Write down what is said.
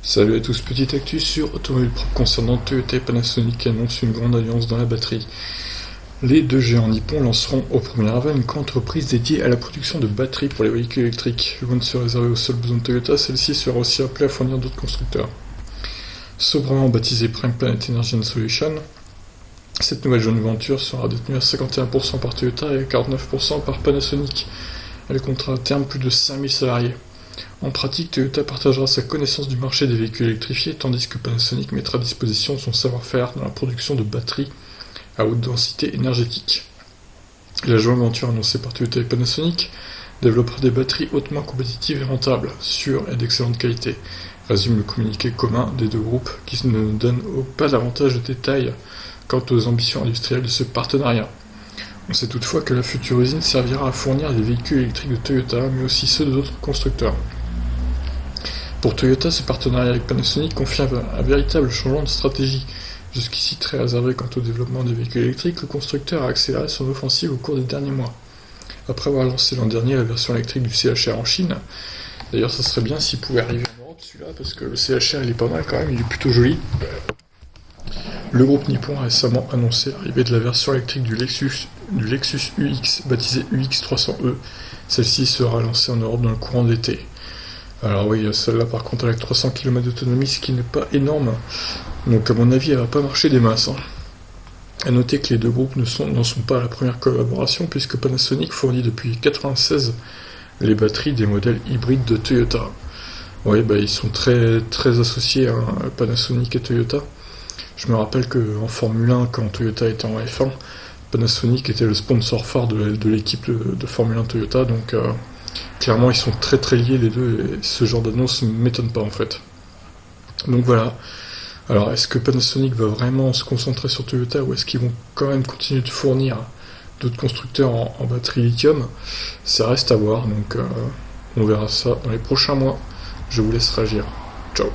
Salut à tous, petite actu sur Automobile Propre concernant Toyota et Panasonic qui annoncent une grande alliance dans la batterie. Les deux géants nippons lanceront au 1er avril une grande entreprise dédiée à la production de batteries pour les véhicules électriques. Loin de se réserver aux seuls besoins de Toyota, celle-ci sera aussi appelée à fournir d'autres constructeurs. Sobrement baptisée Prime Planet Energy and Solutions, cette nouvelle joint venture sera détenue à 51% par Toyota et à 49% par Panasonic. Elle comptera à terme plus de 5000 salariés. En pratique, Toyota partagera sa connaissance du marché des véhicules électrifiés, tandis que Panasonic mettra à disposition son savoir-faire dans la production de batteries à haute densité énergétique. La joint venture annoncée par Toyota et Panasonic développera des batteries hautement compétitives et rentables, sûres et d'excellente qualité, résume le communiqué commun des deux groupes qui ne donne pas davantage de détails quant aux ambitions industrielles de ce partenariat. On sait toutefois que la future usine servira à fournir des véhicules électriques de Toyota, mais aussi ceux d'autres constructeurs. Pour Toyota, ce partenariat avec Panasonic confie un véritable changement de stratégie. Jusqu'ici très réservé quant au développement des véhicules électriques, le constructeur a accéléré son offensive au cours des derniers mois. Après avoir lancé l'an dernier la version électrique du CHR en Chine, d'ailleurs ça serait bien s'il pouvait arriver en Europe celui-là, parce que le CHR il est pas mal quand même, il est plutôt joli. Le groupe nippon a récemment annoncé l'arrivée de la version électrique du Lexus UX, baptisée UX300E. Celle-ci sera lancée en Europe dans le courant de l'été. Alors oui, celle-là par contre avec 300 km d'autonomie, ce qui n'est pas énorme. Donc à mon avis, elle va pas marcher des masses. A noter que les deux groupes n'en sont pas à la première collaboration, puisque Panasonic fournit depuis 1996 les batteries des modèles hybrides de Toyota. Oui, ils sont très associés, Panasonic et Toyota. Je me rappelle qu'en Formule 1, quand Toyota était en F1, Panasonic était le sponsor phare de l'équipe de Formule 1 Toyota, donc clairement ils sont très liés les deux, et ce genre d'annonce ne m'étonne pas en fait. Donc voilà. Alors est-ce que Panasonic va vraiment se concentrer sur Toyota, ou est-ce qu'ils vont quand même continuer de fournir d'autres constructeurs en batterie lithium? Ça reste à voir, donc on verra ça dans les prochains mois. Je vous laisse réagir. Ciao.